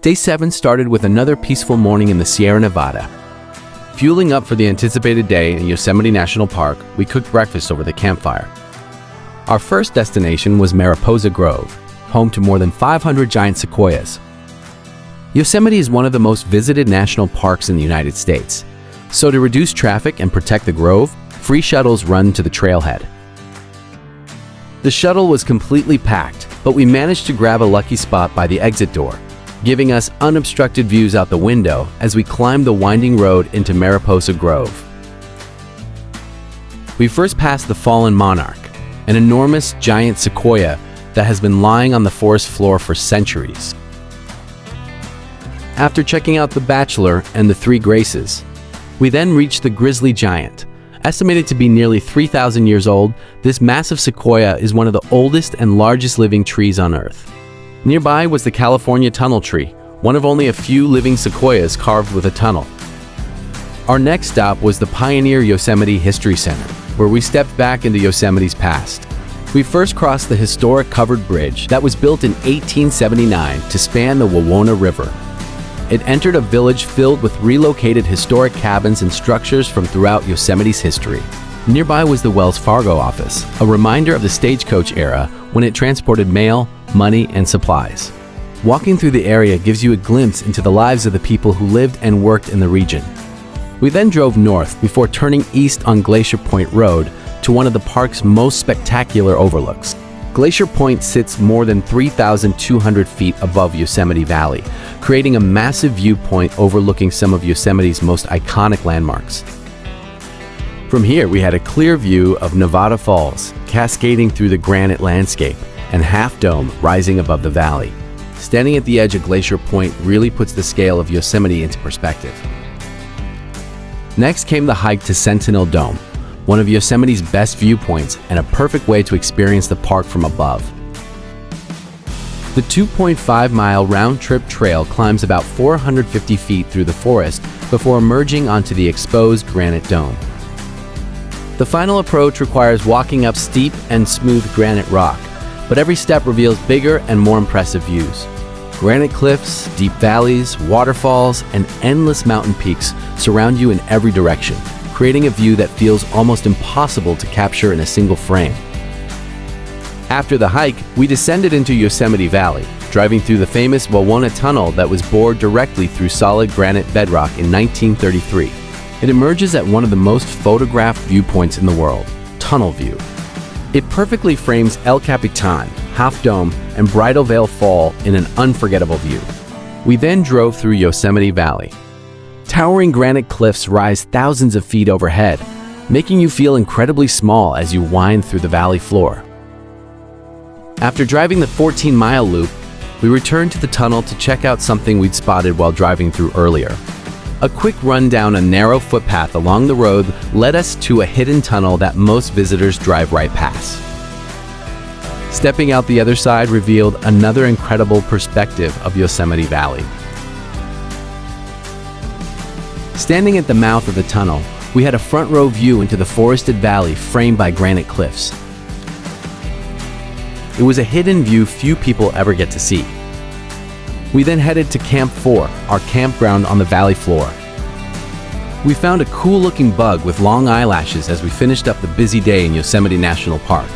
Day 7 started with another peaceful morning in the Sierra Nevada. Fueling up for the anticipated day in Yosemite National Park, we cooked breakfast over the campfire. Our first destination was Mariposa Grove, home to more than 500 giant sequoias. Yosemite is one of the most visited national parks in the United States, so to reduce traffic and protect the grove, free shuttles run to the trailhead. The shuttle was completely packed, but we managed to grab a lucky spot by the exit door, giving us unobstructed views out the window as we climbed the winding road into Mariposa Grove. We first passed the Fallen Monarch, an enormous giant sequoia that has been lying on the forest floor for centuries. After checking out the Bachelor and the Three Graces, we then reached the Grizzly Giant. Estimated to be nearly 3,000 years old, this massive sequoia is one of the oldest and largest living trees on Earth. Nearby was the California tunnel tree, one of only a few living sequoias carved with a tunnel. Our next stop was the Pioneer Yosemite History Center, where we stepped back into Yosemite's past. We first crossed the historic covered bridge that was built in 1879 to span the Wawona River. It entered a village filled with relocated historic cabins and structures from throughout Yosemite's history. Nearby was the Wells Fargo office, a reminder of the stagecoach era when it transported mail, money, and supplies. Walking through the area gives you a glimpse into the lives of the people who lived and worked in the region. We then drove north before turning east on Glacier Point Road to one of the park's most spectacular overlooks. Glacier Point sits more than 3,200 feet above Yosemite Valley, creating a massive viewpoint overlooking some of Yosemite's most iconic landmarks. From here, we had a clear view of Nevada Falls, cascading through the granite landscape, and Half Dome rising above the valley. Standing at the edge of Glacier Point really puts the scale of Yosemite into perspective. Next came the hike to Sentinel Dome, one of Yosemite's best viewpoints and a perfect way to experience the park from above. The 2.5-mile round-trip trail climbs about 450 feet through the forest before emerging onto the exposed granite dome. The final approach requires walking up steep and smooth granite rock, but every step reveals bigger and more impressive views. Granite cliffs, deep valleys, waterfalls, and endless mountain peaks surround you in every direction, creating a view that feels almost impossible to capture in a single frame. After the hike, we descended into Yosemite Valley, driving through the famous Wawona Tunnel that was bored directly through solid granite bedrock in 1933. It emerges at one of the most photographed viewpoints in the world, Tunnel View. It perfectly frames El Capitan, Half Dome, and Bridal Veil Fall in an unforgettable view. We then drove through Yosemite Valley. Towering granite cliffs rise thousands of feet overhead, making you feel incredibly small as you wind through the valley floor. After driving the 14-mile loop, we returned to the tunnel to check out something we'd spotted while driving through earlier. A quick run down a narrow footpath along the road led us to a hidden tunnel that most visitors drive right past. Stepping out the other side revealed another incredible perspective of Yosemite Valley. Standing at the mouth of the tunnel, we had a front row view into the forested valley framed by granite cliffs. It was a hidden view few people ever get to see. We then headed to Camp 4, our campground on the valley floor. We found a cool-looking bug with long eyelashes as we finished up the busy day in Yosemite National Park.